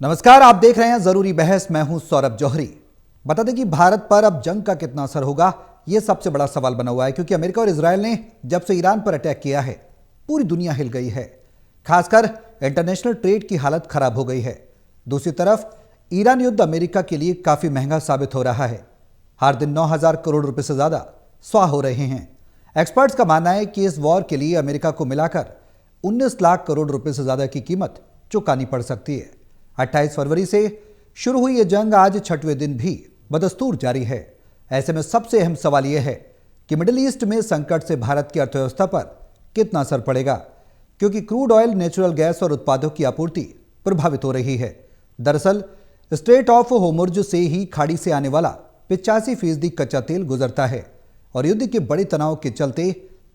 नमस्कार, आप देख रहे हैं जरूरी बहस। मैं हूं सौरभ जौहरी। बता दें कि भारत पर अब जंग का कितना असर होगा, यह सबसे बड़ा सवाल बना हुआ है, क्योंकि अमेरिका और इजरायल ने जब से ईरान पर अटैक किया है पूरी दुनिया हिल गई है। खासकर इंटरनेशनल ट्रेड की हालत खराब हो गई है। दूसरी तरफ ईरान युद्ध अमेरिका के लिए काफी महंगा साबित हो रहा है। हर दिन 9,000 करोड़ रुपए से ज्यादा स्वाह हो रहे हैं। एक्सपर्ट्स का मानना है कि इस वॉर के लिए अमेरिका को मिलाकर 19 लाख करोड़ रुपए से ज्यादा की कीमत चुकानी पड़ सकती है। 28 फरवरी से शुरू हुई यह जंग आज 6वें दिन भी बदस्तूर जारी है। ऐसे में सबसे अहम सवाल यह है कि मिडिल ईस्ट में संकट से भारत की अर्थव्यवस्था पर कितना असर पड़ेगा, क्योंकि क्रूड ऑयल, नेचुरल गैस और उत्पादों की आपूर्ति प्रभावित हो रही है। दरअसल स्ट्रेट ऑफ होर्मुज़ से ही खाड़ी से आने वाला 85% कच्चा तेल गुजरता है और युद्ध के बड़े तनाव के चलते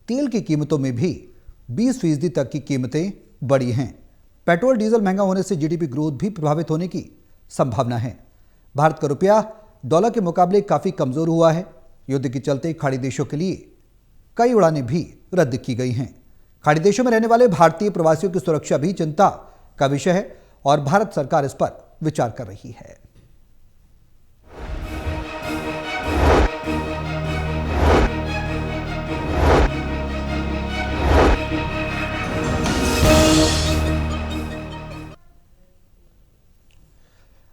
तेल की कीमतों में भी 20% तक की कीमतें बढ़ी हैं। पेट्रोल डीजल महंगा होने से जीडीपी ग्रोथ भी प्रभावित होने की संभावना है। भारत का रुपया डॉलर के मुकाबले काफी कमजोर हुआ है। युद्ध के चलते खाड़ी देशों के लिए कई उड़ानें भी रद्द की गई हैं। खाड़ी देशों में रहने वाले भारतीय प्रवासियों की सुरक्षा भी चिंता का विषय है और भारत सरकार इस पर विचार कर रही है।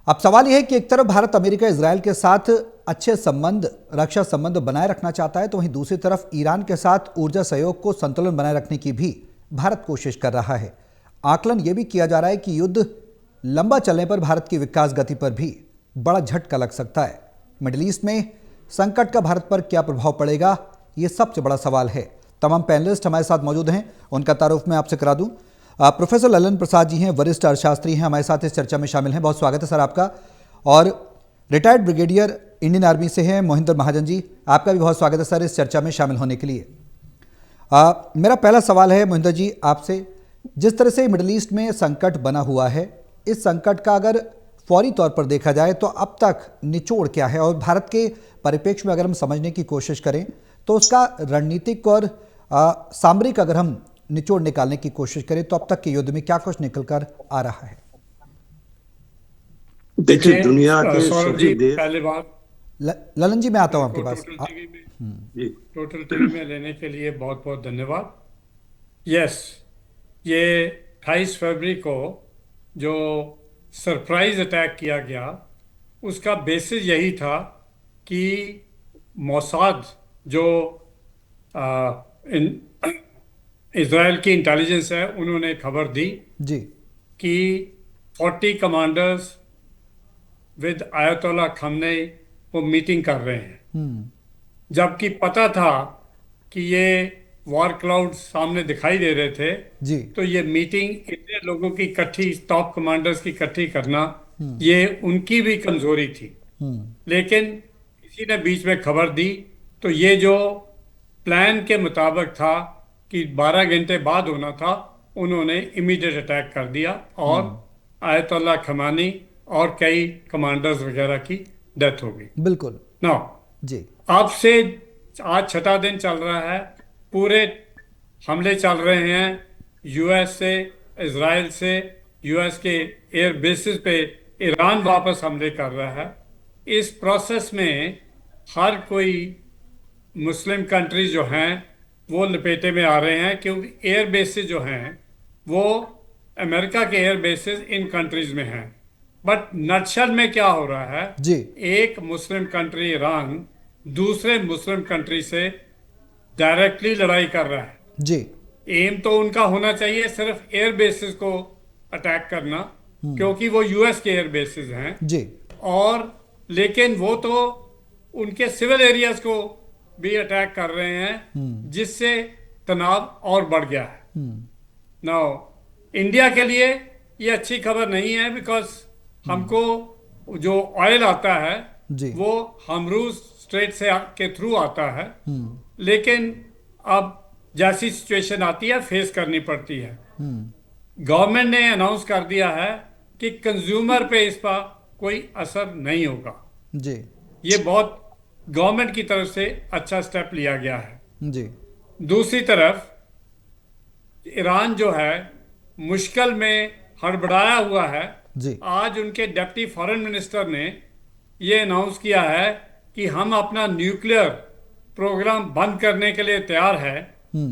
अब सवाल यह है कि एक तरफ भारत अमेरिका इजरायल के साथ अच्छे संबंध, रक्षा संबंध बनाए रखना चाहता है, तो वहीं दूसरी तरफ ईरान के साथ ऊर्जा सहयोग को संतुलन बनाए रखने की भी भारत कोशिश कर रहा है। आकलन यह भी किया जा रहा है कि युद्ध लंबा चलने पर भारत की विकास गति पर भी बड़ा झटका लग सकता है। मिडिल ईस्ट में संकट का भारत पर क्या प्रभाव पड़ेगा, यह सबसे बड़ा सवाल है। तमाम पैनलिस्ट हमारे साथ मौजूद हैं, उनका तारुफ मैं आपसे करा दूं। प्रोफेसर ललन प्रसाद जी हैं, वरिष्ठ अर्थशास्त्री हैं, हमारे साथ इस चर्चा में शामिल हैं। बहुत स्वागत है सर आपका। और रिटायर्ड ब्रिगेडियर इंडियन आर्मी से हैं मोहिंदर महाजन जी, आपका भी बहुत स्वागत है सर इस चर्चा में शामिल होने के लिए। मेरा पहला सवाल है मोहिंदर जी आपसे, जिस तरह से मिडिल ईस्ट में संकट बना हुआ है, इस संकट का अगर फौरी तौर पर देखा जाए तो अब तक निचोड़ क्या है, और भारत के परिप्रेक्ष्य में अगर हम समझने की कोशिश करें तो उसका रणनीतिक और सामरिक अगर हम निचोड़ निकालने की कोशिश करें तो अब तक के युद्ध में क्या कुछ निकल आ रहा है? देखिए, दुनिया के सभी देश, पहले बात ललन जी मैं आता हूं आपके पास। टोटल टीवी में लेने के लिए बहुत बहुत धन्यवाद। यस, ये 28 फरवरी को जो सरप्राइज अटैक किया गया, उसका बेसिस यही था कि मोसाद जो इजराइल की इंटेलिजेंस है, उन्होंने खबर दी जी कि 40 कमांडर्स विद आयतोल्ला खमनेई वो मीटिंग कर रहे हैं। जबकि पता था कि ये वॉर क्लाउड सामने दिखाई दे रहे थे जी, तो ये मीटिंग इतने लोगों की इकट्ठी, टॉप कमांडर्स की इकट्ठी करना, ये उनकी भी कमजोरी थी। लेकिन किसी ने बीच में खबर दी तो ये जो प्लान के मुताबिक था कि 12 घंटे बाद होना था, उन्होंने इमीडिएट अटैक कर दिया और आयतुल्ला खमेनी और कई कमांडर्स वगैरह की डेथ हो गई। बिल्कुल ना जी, अब से आज 6वां दिन चल रहा है, पूरे हमले चल रहे हैं यूएस से, इजराइल से, यूएस के एयर बेसिस पे ईरान वापस हमले कर रहा है। इस प्रोसेस में हर कोई मुस्लिम कंट्रीज जो हैं वो लपेटे में आ रहे हैं, क्योंकि एयर बेसिस जो हैं वो अमेरिका के एयर बेसिस इन कंट्रीज में हैं। बट नटशल में क्या हो रहा है जी, एक मुस्लिम कंट्री ईरान दूसरे मुस्लिम कंट्री से डायरेक्टली लड़ाई कर रहा है। जी, एम तो उनका होना चाहिए सिर्फ एयर बेसिस को अटैक करना, क्योंकि वो यूएस के एयर बेसिस हैं जी, और लेकिन वो तो उनके सिविल एरियाज को भी अटैक कर रहे हैं, जिससे तनाव और बढ़ गया है। नाउ इंडिया के लिए ये अच्छी खबर नहीं है, बिकॉज हमको जो ऑयल आता है जी, वो हमरूज स्ट्रेट से के थ्रू आता है, लेकिन अब जैसी सिचुएशन आती है फेस करनी पड़ती है। गवर्नमेंट ने अनाउंस कर दिया है कि कंज्यूमर पे इस पर कोई असर नहीं होगा। जी, ये बहुत गवर्नमेंट की तरफ से अच्छा स्टेप लिया गया है। जी, दूसरी तरफ ईरान जो है मुश्किल में हड़बड़ाया हुआ है जी आज उनके डिप्टी फॉरेन मिनिस्टर ने ये अनाउंस किया है कि हम अपना न्यूक्लियर प्रोग्राम बंद करने के लिए तैयार है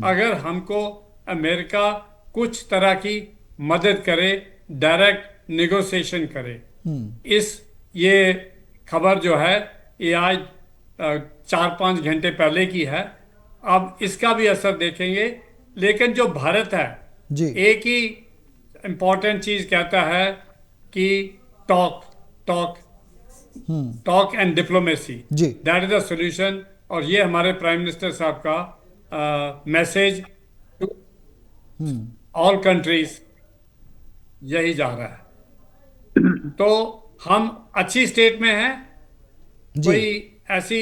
अगर हमको अमेरिका कुछ तरह की मदद करे, डायरेक्ट नेगोशिएशन करे। ये खबर जो है ये आज 4-5 घंटे पहले की है। अब इसका भी असर देखेंगे। लेकिन जो भारत है जी एक ही इम्पोर्टेंट चीज कहता है कि talk talk talk and diplomacy, जी दैट इज द सोल्यूशन। और ये हमारे प्राइम मिनिस्टर साहब का मैसेज टू ऑल कंट्रीज यही जा रहा है। तो हम अच्छी स्टेट में हैं। जी कोई ऐसी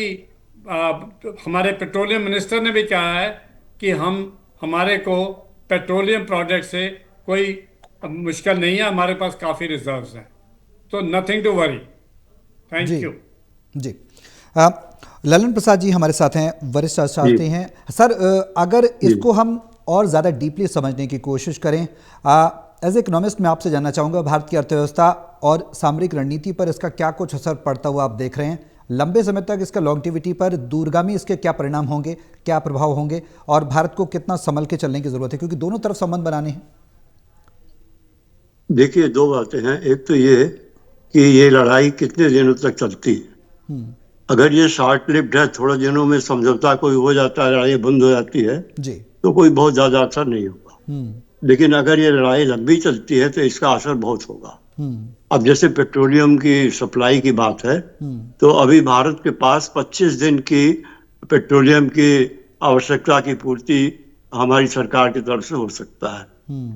हमारे पेट्रोलियम मिनिस्टर ने भी कहा है कि हमारे को पेट्रोलियम प्रोडक्ट से कोई मुश्किल नहीं है, हमारे पास काफ़ी रिजर्व्स हैं, तो nothing to worry. Thank ji you. जी ललन प्रसाद जी हमारे साथ हैं, वरिष्ठ अर्थशास्त्री हैं। सर अगर इसको हम और ज़्यादा डीपली समझने की कोशिश करें, एज इकोनॉमिस्ट मैं आपसे जानना चाहूँगा, भारत की अर्थव्यवस्था और सामरिक रणनीति पर इसका क्या कुछ असर पड़ता हुआ आप देख रहे हैं? लंबे समय तक इसका लॉन्गटिविटी पर, दूरगामी इसके क्या परिणाम होंगे, क्या प्रभाव होंगे, और भारत को कितना संभल के चलने की ज़रूरत है, क्योंकि दोनों तरफ संबंध बनाने हैं? देखिए, दो बातें हैं। एक तो ये कि ये लड़ाई कितने दिनों तक चलती है। अगर ये शॉर्ट लिव्ड है, थोड़े दिनों में समझौता कोई हो जाता है, लड़ाई बंद हो जाती है, जी तो कोई बहुत ज्यादा असर नहीं होगा। लेकिन अगर ये लड़ाई लंबी चलती है तो इसका असर बहुत होगा। अब जैसे पेट्रोलियम की सप्लाई की बात है, तो अभी भारत के पास 25 दिन की पेट्रोलियम की आवश्यकता की पूर्ति हमारी सरकार की तरफ से हो सकता है।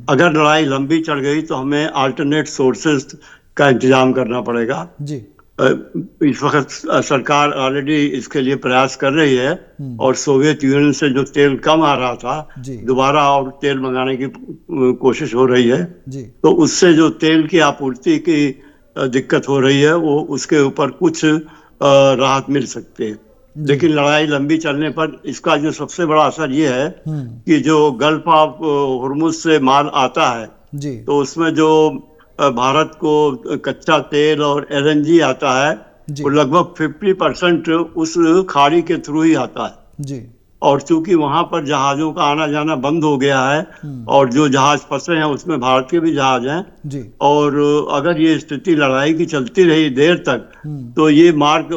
अगर लड़ाई लंबी चल गई तो हमें अल्टरनेट सोर्सेज का इंतजाम करना पड़ेगा। जी इस वक्त सरकार ऑलरेडी इसके लिए प्रयास कर रही है, और सोवियत यूनियन से जो तेल कम आ रहा था, जी दोबारा और तेल मंगाने की कोशिश हो रही है। जी तो उससे जो तेल की आपूर्ति की दिक्कत हो रही है, वो उसके ऊपर कुछ राहत मिल सकती है। लेकिन लड़ाई लंबी चलने पर इसका जो सबसे बड़ा असर ये है कि जो गल्फ ऑफ हुर्मुज से माल आता है, जी तो उसमें जो भारत को कच्चा तेल और एलएनजी आता है, जी वो लगभग 50% उस खाड़ी के थ्रू ही आता है। जी और चूंकि वहां पर जहाजों का आना जाना बंद हो गया है, और जो जहाज फंसे हैं उसमें भारत के भी जहाज हैं, जी और अगर ये स्थिति लड़ाई की चलती रही देर तक, तो ये मार्ग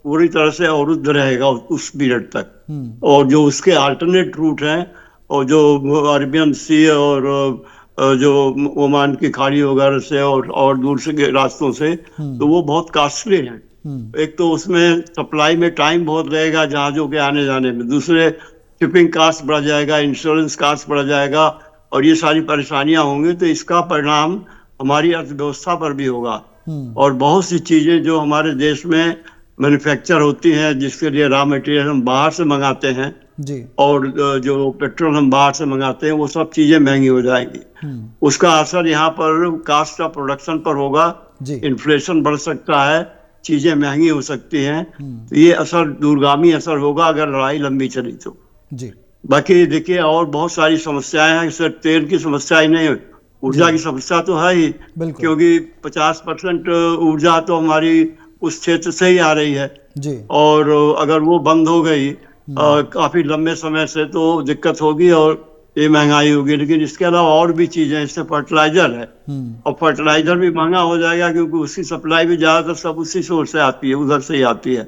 पूरी तरह से अवरुद्ध रहेगा उस पीरियड तक। और जो उसके अल्टरनेट रूट हैं, और जो अरेबियन सी और जो ओमान की खाड़ी वगैरह से और दूर से रास्तों से, तो वो बहुत कॉस्टली हैं। एक तो उसमें सप्लाई में टाइम बहुत लगेगा जहाजों के आने जाने में, दूसरे शिपिंग कास्ट बढ़ जाएगा, इंश्योरेंस कास्ट बढ़ जाएगा, और ये सारी परेशानियां होंगी। तो इसका परिणाम हमारी अर्थव्यवस्था पर भी होगा। और बहुत सी चीजें जो हमारे देश में मैन्युफैक्चर होती हैं, जिसके लिए रॉ मटेरियल हम बाहर से मंगाते हैं, जी और जो पेट्रोल हम बाहर से मंगाते हैं, वो सब चीजें महंगी हो जाएंगी। उसका असर यहाँ पर कास्ट ऑफ प्रोडक्शन पर होगा। जी इन्फ्लेशन बढ़ सकता है, चीजें महंगी हो सकती हैं। तो ये असर दूरगामी असर होगा अगर लड़ाई लंबी चली तो। जी बाकी देखिए, और बहुत सारी समस्याएं हैं। सिर्फ तेल की समस्या ही नहीं, ऊर्जा की समस्या तो है ही, बिल्कुल क्योंकि 50% ऊर्जा तो हमारी उस क्षेत्र से ही आ रही है। जी और अगर वो बंद हो गई काफी लंबे समय से, तो दिक्कत होगी और ये महंगाई होगी। लेकिन इसके अलावा और भी चीजें, इससे फर्टिलाइजर है, और फर्टिलाइजर भी महंगा हो जाएगा, क्योंकि उसकी सप्लाई भी ज्यादातर सब उसी सोर्स से आती है, उधर से ही आती है।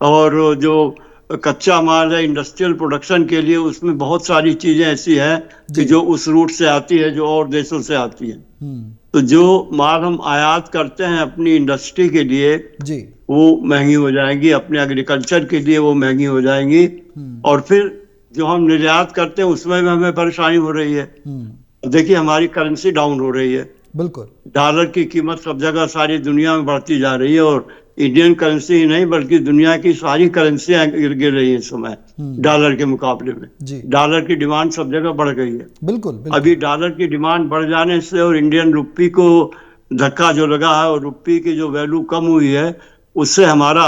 और जो कच्चा माल है इंडस्ट्रियल प्रोडक्शन के लिए, उसमें बहुत सारी चीजें ऐसी हैं कि जो उस रूट से आती है, जो और देशों से आती है। तो जो माल हम आयात करते हैं अपनी इंडस्ट्री के लिए, जी वो महंगी हो जाएंगी, अपने एग्रीकल्चर के लिए वो महंगी हो जाएंगी। और फिर जो हम निर्यात करते हैं उसमें भी हमें परेशानी हो रही है। देखिए, हमारी करेंसी डाउन हो रही है, बिल्कुल डॉलर की कीमत सब जगह सारी दुनिया में बढ़ती जा रही है, और इंडियन करेंसी ही नहीं बल्कि दुनिया की सारी करेंसियां गिर रही हैं इस समय डॉलर के मुकाबले में। जी डॉलर की डिमांड सब जगह बढ़ गई है। बिल्कुल बिल्कुल अभी डॉलर की डिमांड बढ़ जाने से और इंडियन रुपये को धक्का जो लगा है, और रुपये की जो वैल्यू कम हुई है, उससे हमारा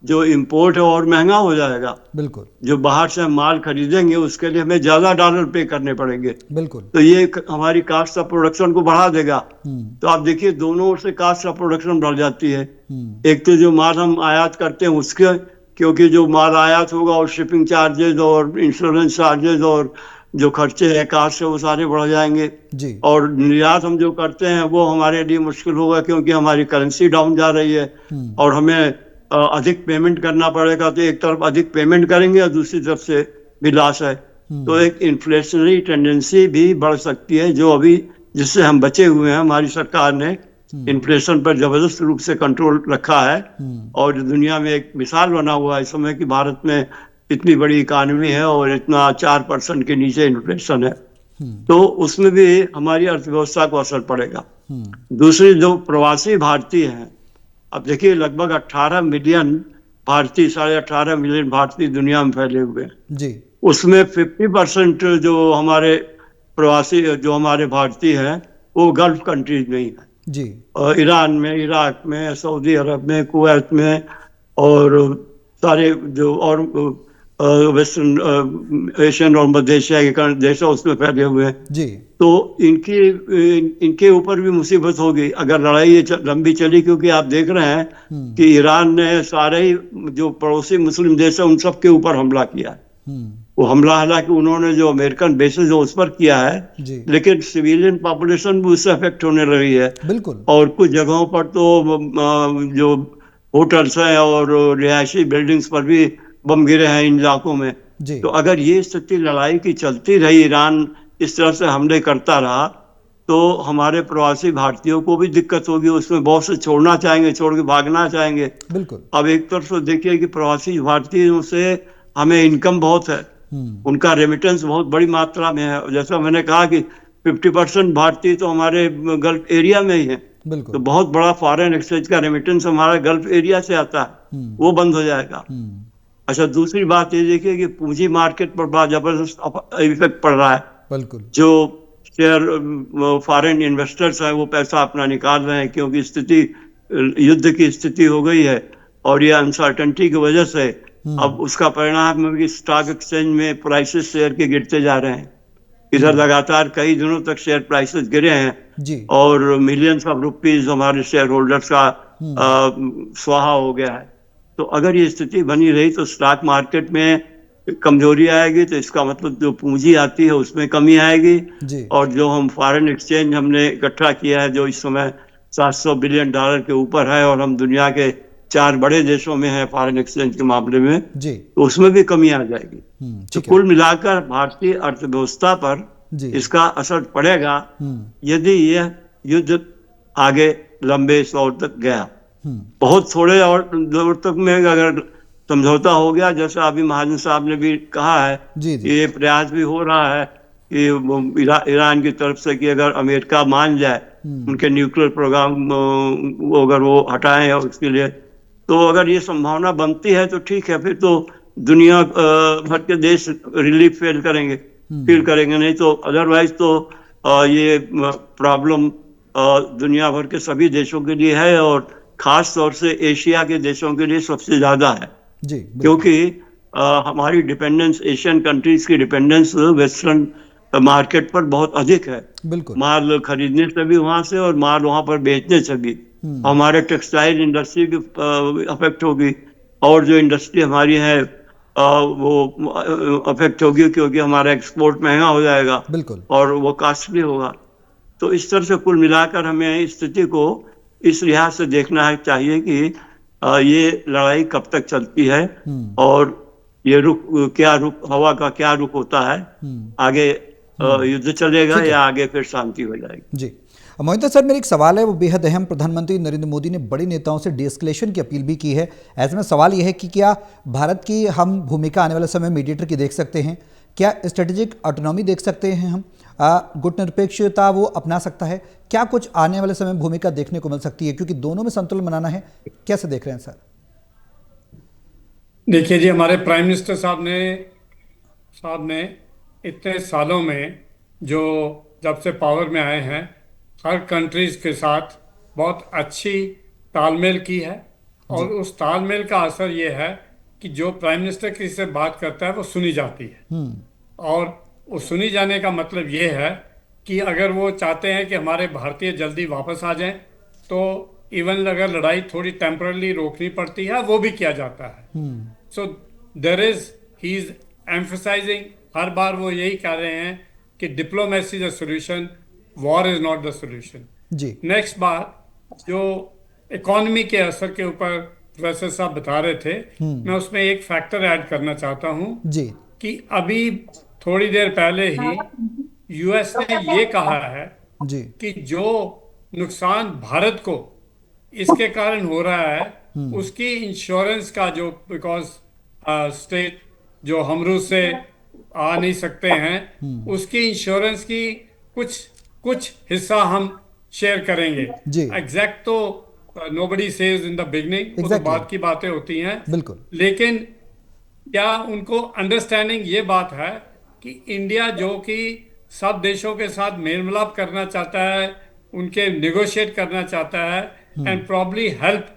जो इम्पोर्ट है और महंगा हो जाएगा। बिल्कुल जो बाहर से हम माल खरीदेंगे उसके लिए हमें ज्यादा डॉलर पे करने पड़ेंगे, बिल्कुल। तो ये हमारी कास्ट ऑफ प्रोडक्शन को बढ़ा देगा। हम्म तो आप देखिए दोनों ओर से कास्ट ऑफ प्रोडक्शन बढ़ जाती है। हम्म एक तो जो माल हम आयात करते हैं उसके, क्योंकि जो माल आयात होगा और शिपिंग चार्जेस और इंश्योरेंस चार्जेस और जो खर्चे हैं कास्ट से वो सारे बढ़ जाएंगे। जी और निर्यात हम जो करते हैं वो हमारे लिए मुश्किल होगा, क्योंकि हमारी करेंसी डाउन जा रही है और हमें अधिक पेमेंट करना पड़ेगा। तो एक तरफ अधिक पेमेंट करेंगे और दूसरी तरफ से भी लॉस है। तो एक इन्फ्लेशनरी टेंडेंसी भी बढ़ सकती है, जो अभी जिससे हम बचे हुए हैं। हमारी सरकार ने इन्फ्लेशन पर जबरदस्त रूप से कंट्रोल रखा है और दुनिया में एक मिसाल बना हुआ है इस समय कि भारत में इतनी बड़ी इकानमी है और इतना 4% के नीचे इन्फ्लेशन है। तो उसमें भी हमारी अर्थव्यवस्था को असर पड़ेगा। दूसरी जो प्रवासी भारतीय हैं, अब देखिए लगभग 18 मिलियन भारतीय, 18.5 मिलियन भारतीय दुनिया में फैले हुए हैं। जी उसमें 50% जो हमारे प्रवासी जो हमारे भारतीय हैं वो गल्फ कंट्रीज में ही है। जी ईरान में, इराक में, सऊदी अरब में, कुवैत में और सारे जो और वेस्टर्न एशियन और मध्य एशिया के देश है उसमें फैले हुए हैं। जी तो इनके ऊपर भी मुसीबत होगी अगर लड़ाई ये लंबी चली, क्योंकि आप देख रहे हैं कि ईरान ने सारे ही जो पड़ोसी मुस्लिम देश है उन सब के ऊपर हमला किया है। वो हमला हालांकि उन्होंने जो अमेरिकन बेसिस है उस पर किया है, जी लेकिन सिविलियन पॉपुलेशन भी उससे अफेक्ट होने लगी है। बिल्कुल और कुछ जगहों पर तो जो होटल्स हैं और रिहायशी बिल्डिंग्स पर भी बम गिरे हैं इन इलाकों में। जी तो अगर ये स्थिति लड़ाई की चलती रही, ईरान इस तरह से हमले करता रहा, तो हमारे प्रवासी भारतीयों को भी दिक्कत होगी। उसमें बहुत से छोड़ना चाहेंगे, छोड़ के भागना चाहेंगे। बिल्कुल अब एक तरफ से देखिए कि प्रवासी भारतीयों से हमें इनकम बहुत है, उनका रेमिटेंस बहुत बड़ी मात्रा में है। जैसा मैंने कहा कि 50% भारतीय तो हमारे गल्फ एरिया में ही है, तो बिल्कुल बहुत बड़ा फॉरेन एक्सचेंज का रेमिटेंस हमारा गल्फ एरिया से आता है, वो बंद हो जाएगा। अच्छा, दूसरी बात ये देखिए कि पूंजी मार्केट पर बड़ा जबरदस्त इफेक्ट पड़ रहा है। बिल्कुल जो शेयर फॉरेन इन्वेस्टर्स हैं वो पैसा अपना निकाल रहे हैं, क्योंकि स्थिति युद्ध की स्थिति हो गई है और ये अनसर्टेनिटी की वजह से अब उसका परिणाम है कि स्टॉक एक्सचेंज में प्राइसेस शेयर के गिरते जा रहे हैं। इधर लगातार कई दिनों तक शेयर प्राइसेस गिरे हैं जी और मिलियंस ऑफ रुपीज हमारे शेयर होल्डर्स का स्वाहा हो गया है। तो अगर ये स्थिति बनी रही तो स्टॉक मार्केट में कमजोरी आएगी, तो इसका मतलब जो पूंजी आती है उसमें कमी आएगी। जी और जो हम फॉरेन एक्सचेंज हमने इकट्ठा किया है जो इस समय $700 बिलियन के ऊपर है और हम दुनिया के 4 बड़े देशों में हैं फॉरेन एक्सचेंज के मामले में, जी तो उसमें भी कमी आ जाएगी। तो ठीक है कुल मिलाकर भारतीय अर्थव्यवस्था पर जी इसका असर पड़ेगा यदि यह युद्ध आगे लंबे दौर तक गया। बहुत थोड़े और दौर तक में अगर समझौता हो गया, जैसा अभी महाजन साहब ने भी कहा है, जी जी ये प्रयास भी हो रहा है कि ईरान की तरफ से कि अगर अमेरिका मान जाए उनके न्यूक्लियर प्रोग्राम अगर वो हटाएं और उसके लिए, तो अगर ये संभावना बनती है तो ठीक है, फिर तो दुनिया भर के देश रिलीफ फील करेंगे। नहीं तो अदरवाइज तो ये प्रॉब्लम दुनिया भर के सभी देशों के लिए है और खास तौर से एशिया के देशों के लिए सबसे ज्यादा है, जी क्योंकि हमारी डिपेंडेंस, एशियन कंट्रीज की डिपेंडेंस वेस्टर्न मार्केट पर बहुत अधिक है। बिल्कुल माल खरीदने से भी वहां से और माल वहां पर बेचने से भी। हमारे टेक्सटाइल इंडस्ट्री भी अफेक्ट होगी और जो इंडस्ट्री हमारी है वो अफेक्ट होगी, क्योंकि हमारा एक्सपोर्ट महंगा हो जाएगा बिल्कुल और वो कॉस्टली होगा। तो इस तरह से कुल मिलाकर हमें स्थिति को इस लिहाज से देखना है चाहिए कि ये लड़ाई कब तक चलती है और ये हवा का क्या रुख होता है, आगे युद्ध चलेगा या आगे फिर शांति हो जाएगी। जी मोहित सर, मेरा एक सवाल है वो बेहद अहम। प्रधानमंत्री नरेंद्र मोदी ने बड़ी नेताओं से डीएस्केलेशन की अपील भी की है। ऐसे में सवाल यह है कि क्या भारत की हम भूमिका आने वाले समय मीडिएटर की देख सकते हैं? क्या स्ट्रेटेजिक ऑटोनॉमी देख सकते हैं हम? गुटनिरपेक्षता वो अपना सकता है? क्या कुछ आने वाले समय भूमिका देखने को मिल सकती है, क्योंकि दोनों में संतुलन बनाना है? कैसे देख रहे हैं सर? देखिए जी, हमारे प्राइम मिनिस्टर साहब ने इतने सालों में जो जब से पावर में आए हैं हर कंट्रीज के साथ बहुत अच्छी तालमेल की है और उस तालमेल का असर ये है कि जो प्राइम मिनिस्टर किसी से बात करता है वो सुनी जाती है। और वो सुनी जाने का मतलब ये है कि अगर वो चाहते हैं कि हमारे भारतीय जल्दी वापस आ जाएं, तो इवन अगर लड़ाई थोड़ी टेम्परली रोकनी पड़ती है वो भी किया जाता है। So there is he is emphasising, हर बार वो यही कह रहे हैं कि diplomacy is the solution, war is not the solution. जी नेक्स्ट बात, जो इकोनॉमी के असर के ऊपर प्रोफेसर साहब बता रहे थे, मैं उसमें एक फैक्टर ऐड करना चाहता हूं जी कि अभी थोड़ी देर पहले ही यूएस ने ये कहा है जी कि जो नुकसान भारत को इसके कारण हो रहा है उसकी इंश्योरेंस का, जो बिकॉज स्टेट जो हम से आ नहीं सकते हैं, उसकी इंश्योरेंस की कुछ कुछ हिस्सा हम शेयर करेंगे। जी। एग्जैक्ट तो nobody says in the beginning, वो तो Exactly. बात की बातें होती हैं। बिल्कुल। लेकिन क्या उनको अंडरस्टैंडिंग ये बात है कि इंडिया जो कि सब देशों के साथ मेल मिलाप करना चाहता है, उनके नेगोशिएट करना चाहता है, and probably help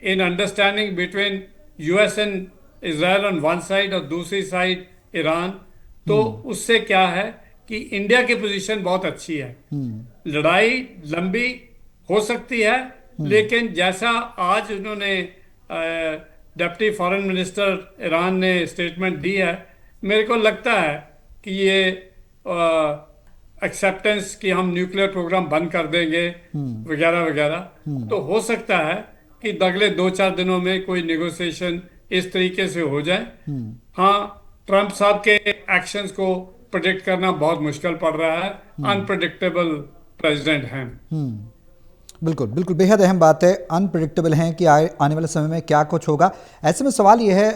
in understanding between US and Israel on one side और दूसरी साइड ईरान, तो उससे क्या है कि इंडिया की पोजीशन बहुत अच्छी है। लड़ाई लंबी हो सकती है, लेकिन जैसा आज उन्होंने डिप्टी फॉरेन मिनिस्टर ईरान ने स्टेटमेंट दी है, मेरे को लगता है कि ये एक्सेप्टेंस कि हम न्यूक्लियर प्रोग्राम बंद कर देंगे वगैरह वगैरह, तो हो सकता है कि अगले 2-4 दिनों में कोई नेगोशिएशन इस तरीके से हो जाए। हाँ, ट्रंप साहब के एक्शंस को प्रेडिक्ट करना बहुत मुश्किल पड़ रहा है, अनप्रेडिक्टेबल प्रेसिडेंट हैं। बिल्कुल बिल्कुल, बेहद अहम बात है, अनप्रेडिक्टेबल हैं कि आने वाले समय में क्या कुछ होगा। ऐसे में सवाल ये है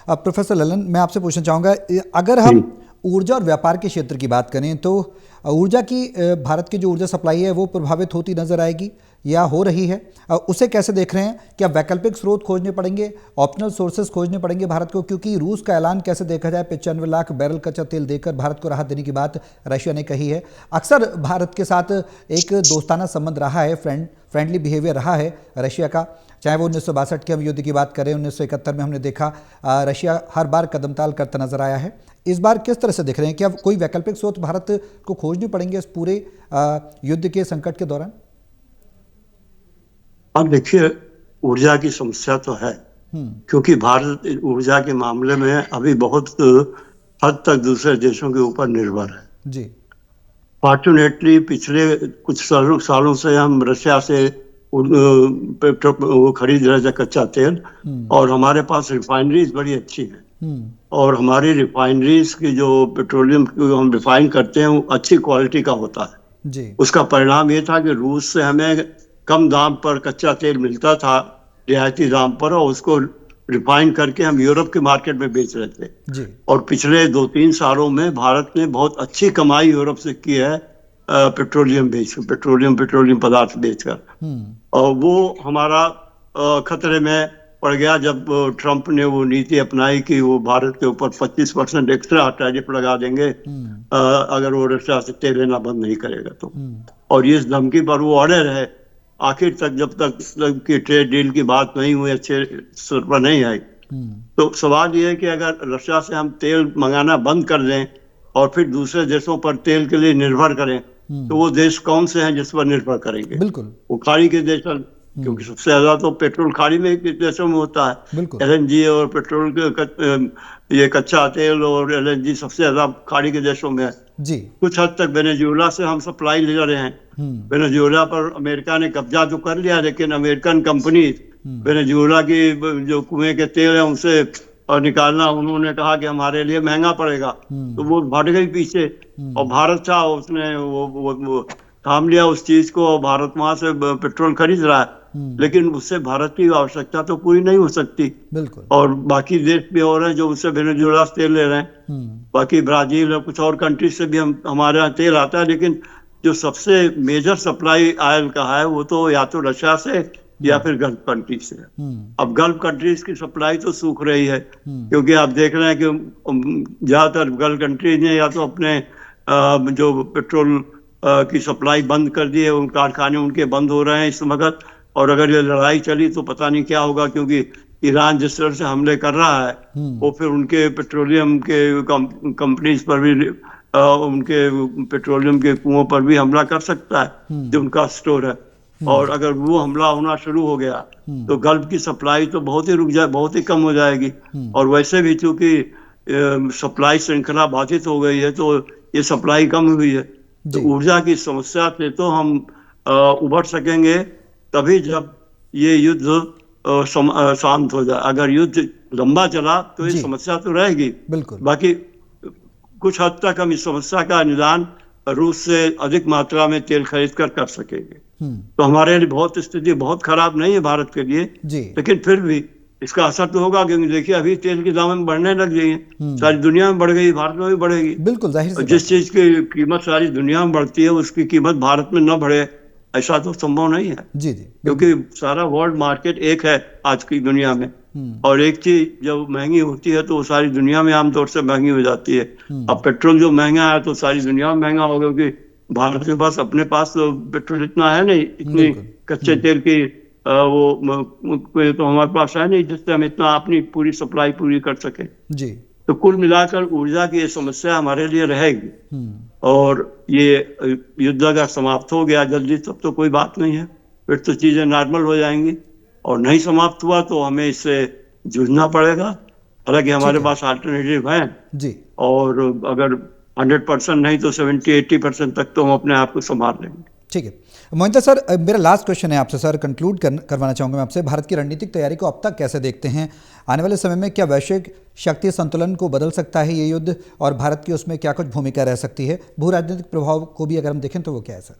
प्रोफेसर ललन, मैं आपसे पूछना चाहूँगा, अगर हम ऊर्जा और व्यापार के क्षेत्र की बात करें तो ऊर्जा की भारत की जो ऊर्जा सप्लाई है वो प्रभावित होती नजर आएगी या हो रही है, उसे कैसे देख रहे हैं? क्या वैकल्पिक स्रोत खोजने पड़ेंगे, ऑप्शनल सोर्सेज खोजने पड़ेंगे भारत को? क्योंकि रूस का ऐलान कैसे देखा जाए, 95 लाख बैरल कच्चा तेल देकर भारत को राहत देने की बात रशिया ने कही है। अक्सर भारत के साथ एक दोस्ताना संबंध रहा है, फ्रेंडली बिहेवियर रहा है रशिया का, चाहे वो 1962 के हम युद्ध की बात करें, 1971 में हमने देखा रशिया हर बार कदमताल करता नजर आया है। इस बार किस तरह से दिख रहे हैं? क्या कोई वैकल्पिक स्रोत भारत को खोजने पड़ेंगे इस पूरे युद्ध के संकट के दौरान? अब देखिए, ऊर्जा की समस्या तो है, क्योंकि भारत ऊर्जा के मामले में अभी बहुत हद तक दूसरे देशों के ऊपर निर्भर है जी। फॉर्चुनेटली पिछले कुछ सालों से हम रशिया से वो खरीद रहे थे कच्चा तेल, और हमारे पास रिफाइनरीज बड़ी अच्छी है, और हमारी रिफाइनरीज की जो पेट्रोलियम हम रिफाइन करते हैं वो अच्छी क्वालिटी का होता है जी। उसका परिणाम ये था कि रूस से हमें कम दाम पर कच्चा तेल मिलता था, रियायती दाम पर, और उसको रिफाइन करके हम यूरोप के मार्केट में बेच रहे थे जी। और पिछले 2-3 सालों में भारत ने बहुत अच्छी कमाई यूरोप से की है पेट्रोलियम पदार्थ बेचकर, और वो हमारा खतरे में पड़ गया जब ट्रंप ने वो नीति अपनाई कि वो भारत के ऊपर 25% एक्स्ट्रा टैरिफ लगा देंगे अगर वो रशिया से तेल लेना बंद नहीं करेगा तो। और इस धमकी पर वो अड़े रहे आखिर तक, जब तक कि ट्रेड डील की बात नहीं हुई, अच्छे स्तर पर नहीं आई। तो सवाल ये है कि अगर रशिया से हम तेल मंगाना बंद कर दें और फिर दूसरे देशों पर तेल के लिए निर्भर करें, तो वो देश कौन से हैं जिस पर निर्भर करेंगे? बिल्कुल, वो खाड़ी के देश, क्योंकि सबसे ज्यादा तो पेट्रोल खाड़ी में देशों में होता है। एलएनजी और पेट्रोल ये कच्चा तेल और एलएनजी सबसे ज्यादा खाड़ी के देशों में है जी। कुछ हद तक वेनेजुएला से हम सप्लाई ले रहे हैं। वेनेजुएला पर अमेरिका ने कब्जा तो कर लिया, लेकिन अमेरिकन कंपनी वेनेजुएला की जो कुएं के तेल है उनसे निकालना उन्होंने कहा कि हमारे लिए महंगा पड़ेगा, तो वो भाग गई पीछे, और भारत था उसने वो थाम लिया उस चीज को, और भारत वहां से पेट्रोल खरीद रहा है, लेकिन उससे भारत की आवश्यकता तो पूरी नहीं हो सकती। बिल्कुल। और बाकी देश भी और हैं जो उससे वेनेजुएला से तेल ले रहे हैं, बाकी ब्राजील और कुछ और कंट्रीज से भी हमारे यहाँ तेल आता है, लेकिन जो सबसे मेजर सप्लाई ऑयल का है वो तो या तो रशिया से या फिर गल्फ कंट्रीज से। अब गल्फ कंट्रीज की सप्लाई तो सूख रही है, क्योंकि आप देख रहे हैं कि ज्यादातर गल्फ कंट्रीज ने या तो अपने जो पेट्रोल की सप्लाई बंद कर दी है, उन कारखाने उनके बंद हो रहे हैं इस वक्त, और अगर ये लड़ाई चली तो पता नहीं क्या होगा, क्योंकि ईरान जिस तरह से हमले कर रहा है वो फिर उनके पेट्रोलियम के कंपनीज पर भी उनके पेट्रोलियम के कुओं पर भी हमला कर सकता है जो उनका स्टोर है। और अगर वो हमला होना शुरू हो गया तो गल्फ की सप्लाई तो बहुत ही रुक जाए, बहुत ही कम हो जाएगी। और वैसे भी चूंकि सप्लाई श्रृंखला बाधित हो गई है तो ये सप्लाई कम हुई है, तो ऊर्जा की समस्या से तो हम उभर सकेंगे तभी जब ये युद्ध शांत हो जाए। अगर युद्ध लंबा चला तो ये समस्या तो रहेगी, बिल्कुल। बाकी कुछ हद तक हम इस समस्या का निदान रूस से अधिक मात्रा में तेल खरीद कर सकेंगे। तो हमारे लिए बहुत स्थिति बहुत खराब नहीं है भारत के लिए, लेकिन फिर भी इसका असर तो होगा, क्योंकि देखिए अभी तेल की दाम बढ़ने लग गई है, सारी दुनिया में बढ़ गई, भारत में भी बढ़ेगी। बिल्कुल जाहिर सी जिस चीज की कीमत सारी दुनिया में बढ़ती है उसकी कीमत भारत में न बढ़े, ऐसा तो संभव नहीं है। जी, क्योंकि सारा वर्ल्ड मार्केट एक है आज की दुनिया में, और एक चीज जब महंगी होती है तो सारी दुनिया में आमतौर से महंगी हो जाती है। अब पेट्रोल जो महंगा है तो सारी दुनिया में महंगा होगा, क्योंकि भारत के पास अपने पास तो पेट्रोल इतना है नहीं, इतनी कच्चे तेल की तो हमारे पास है नहीं जिससे हम इतना अपनी पूरी सप्लाई पूरी कर सके। जी। तो कुल मिलाकर ऊर्जा की ये समस्या हमारे लिए रहेगी, और ये युद्ध अगर समाप्त हो गया जल्दी तब तो कोई बात नहीं है, फिर तो चीजें नॉर्मल हो जाएंगी। और नहीं समाप्त हुआ तो हमें इससे जूझना पड़ेगा, हालांकि हमारे पास अल्टरनेटिव है जी। और अगर 100% नहीं तो 70-80% तक तो हम अपने आप को संभाल लेंगे। ठीक है मोहिंदर सर, मेरा लास्ट क्वेश्चन है आपसे सर, कंक्लूड करवाना चाहूँगा मैं आपसे। भारत की रणनीतिक तैयारी को अब तक कैसे देखते हैं? आने वाले समय में क्या वैश्विक शक्ति संतुलन को बदल सकता है ये युद्ध, और भारत की उसमें क्या कुछ भूमिका रह सकती है? भू राजनीतिक प्रभाव को भी अगर हम देखें तो वो क्या है सर?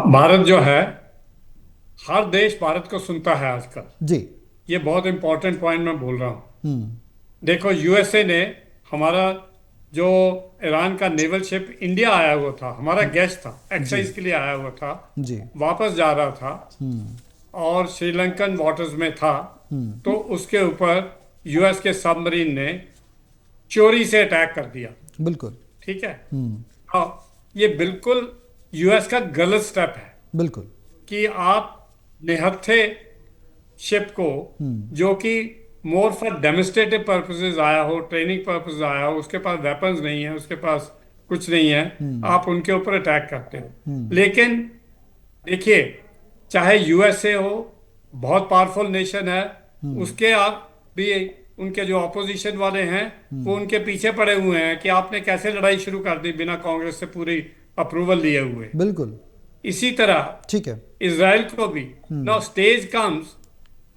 भारत जो है, हर देश भारत को सुनता है आजकल जी। ये बहुत इंपॉर्टेंट पॉइंट मैं बोल रहा हूँ। देखो यूएसए ने हमारा जो ईरान का नेवल शिप इंडिया आया हुआ था, हमारा गेस्ट था, एक्सरसाइज के लिए आया हुआ था जी, वापस जा रहा था और श्रीलंकन वाटर्स में था, तो उसके ऊपर यूएस के सबमरीन ने चोरी से अटैक कर दिया। बिल्कुल ठीक है। हाँ, ये बिल्कुल यूएस का गलत स्टेप है। बिल्कुल कि आप निहत्थे शिप को जो कि मोर फॉर डेमोन्स्ट्रेटिव पर्पसेस आया हो, ट्रेनिंग पर्पसेस आया हो, उसके पास वेपन्स नहीं है, उसके पास कुछ नहीं है, आप उनके ऊपर अटैक करते हो। लेकिन देखिए, चाहे यूएसए हो, बहुत पावरफुल नेशन है, उसके आप भी उनके जो ऑपोजिशन वाले हैं वो उनके पीछे पड़े हुए हैं कि आपने कैसे लड़ाई शुरू कर दी बिना कांग्रेस से पूरी अप्रूवल लिए हुए। बिल्कुल इसी तरह ठीक है इजराइल को भी नाउ स्टेज कम्स,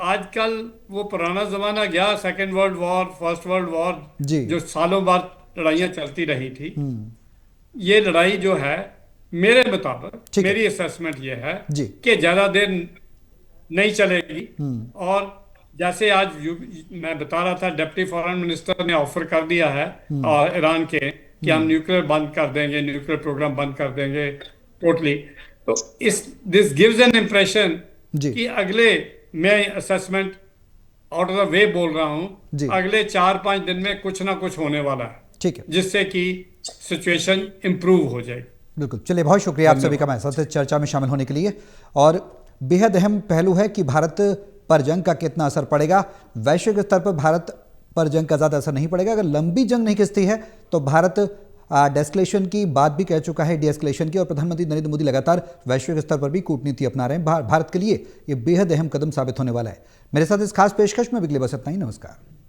आजकल वो पुराना जमाना गया, second world war, first world war, जो सालों बाद लड़ाइयाँ चलती रही थी। ये लड़ाई जो है मेरे मुताबिक, मेरी असेसमेंट ये है कि ज्यादा देर नहीं चलेगी। और जैसे आज मैं बता रहा था, डिप्टी फॉरेन मिनिस्टर ने ऑफर कर दिया है ईरान के कि हम न्यूक्लियर बंद कर देंगे, न्यूक्लियर प्रोग्राम बंद कर देंगे टोटली। तो दिस गिव्स एन इम्प्रेशन कि अगले, मैं assessment out of the way बोल रहा हूँ, अगले 4-5 दिन में कुछ ना कुछ होने वाला है, ठीक है, जिससे कि सिचुएशन इंप्रूव हो जाए। बिल्कुल। चलिए, बहुत शुक्रिया आप सभी का हमारे साथ चर्चा में शामिल होने के लिए। और बेहद अहम पहलू है कि भारत पर जंग का कितना असर पड़ेगा। वैश्विक स्तर पर भारत पर जंग का ज़्यादा असर नहीं पड़ेगा। अगर लंबी जंग नहीं खिंचती है तो भारत डेस्कलेशन की बात भी कह चुका है, डीएस्कलेशन की, और प्रधानमंत्री नरेंद्र मोदी लगातार वैश्विक स्तर पर भी कूटनीति अपना रहे हैं। भारत के लिए ये बेहद अहम कदम साबित होने वाला है। मेरे साथ इस खास पेशकश में बिगले बस इतना ही। नमस्कार।